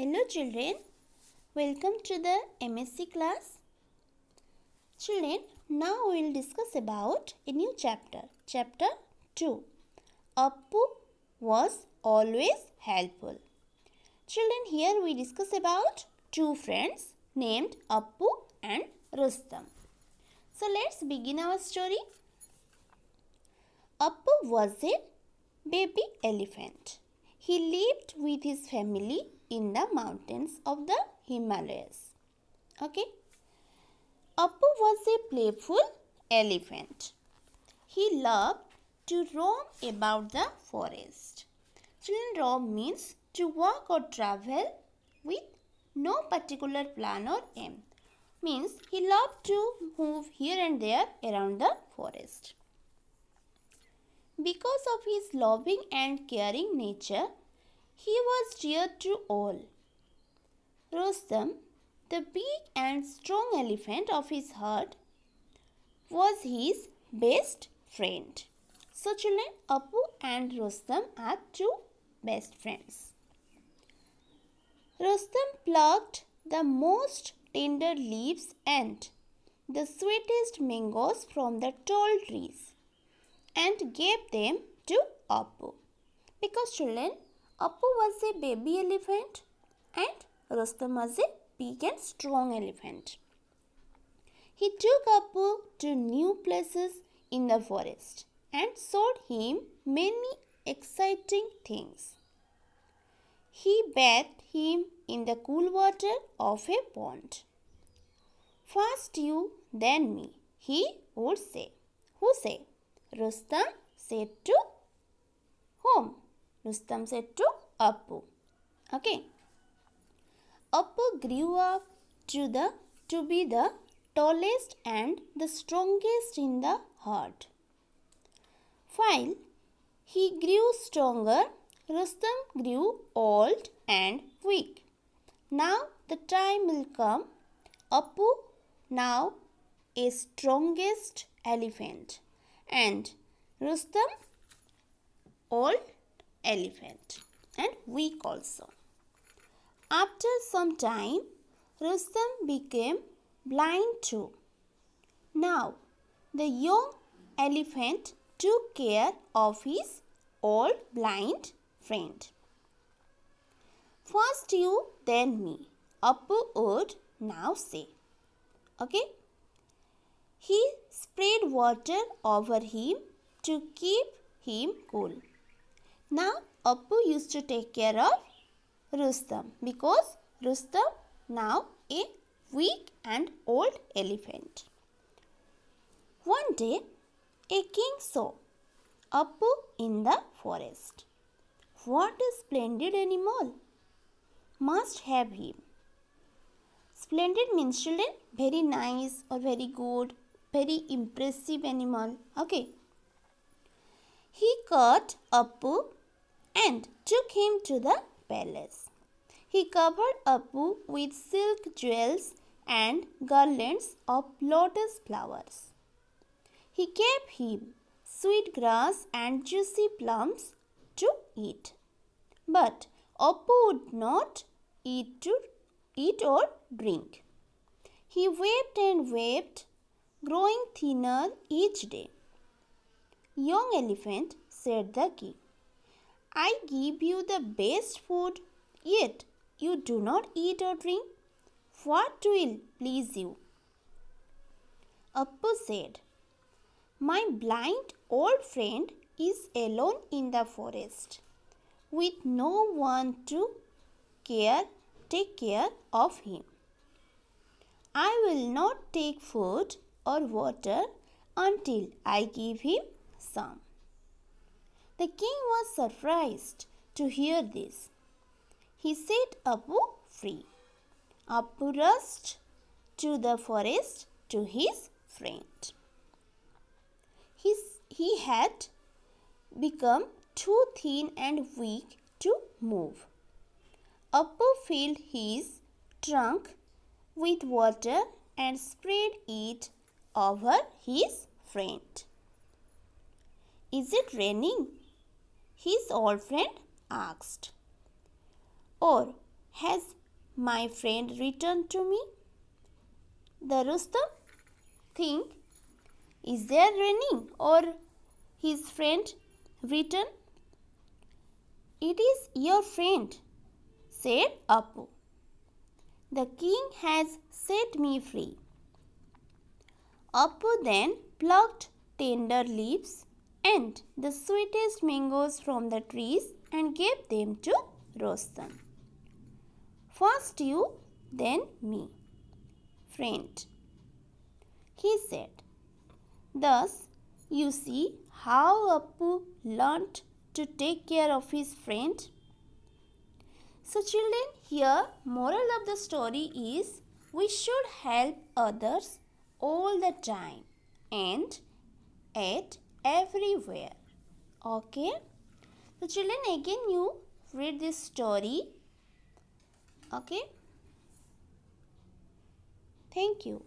Hello children, welcome to the MSc class. Children, now we will discuss about a new chapter, chapter 2. Appu was always helpful. Children, here we discuss about two friends named Appu and Rustam. So let's begin our story. Appu was a baby elephant. He lived with his family in the mountains of the Himalayas. Okay. Appu was a playful elephant. He loved to roam about the forest. Children, roam means to walk or travel with no particular plan or aim. Means he loved to move here and there around the forest. Because of his loving and caring nature, he was dear to all. Rustam, the big and strong elephant of his herd, was his best friend. So children, Appu and Rustam are two best friends. Rustam plucked the most tender leaves and the sweetest mangoes from the tall trees and gave them to Appu. Because children, Appu was a baby elephant and Rustam was a big and strong elephant. He took Appu to new places in the forest and showed him many exciting things. He bathed him in the cool water of a pond. First you, then me, he would say. Who say? Rustam said to whom? Rustam said to Appu. Okay. Appu grew up to be the tallest and the strongest in the herd. While he grew stronger, Rustam grew old and weak. Now the time will come, Appu now a strongest elephant and Rustam old elephant and weak also. After some time, Rustam became blind too. Now, the young elephant took care of his old blind friend. First you, then me, Appu would now say. Okay? He sprayed water over him to keep him cool. Now, Appu used to take care of Rustam because Rustam now a weak and old elephant. One day, a king saw Appu in the forest. What a splendid animal! Must have him. Splendid means children, very nice or very good, very impressive animal. Okay. He caught Appu and took him to the palace. He covered Appu with silk jewels and garlands of lotus flowers. He gave him sweet grass and juicy plums to eat. But Appu would not eat or drink. He wept and wept, growing thinner each day. Young elephant, said the king, I give you the best food, yet you do not eat or drink. What will please you? Appu said, my blind old friend is alone in the forest, with no one to take care of him. I will not take food or water until I give him some. The king was surprised to hear this. He set Appu free. Appu rushed to the forest to his friend. He had become too thin and weak to move. Appu filled his trunk with water and spread it over his friend. Is it raining? His old friend asked. Or Has my friend returned to me? The Rustam think, is there raining or his friend returned? It is your friend, said Apu. The king has set me free. Apu then plucked tender leaves and the sweetest mangoes from the trees and gave them to Rustam. First you, then me, friend, he said. Thus, you see how Apu learnt to take care of his friend. So children, here moral of the story is we should help others all the time and at everywhere. Okay? So children, again you read this story. Okay? Thank you.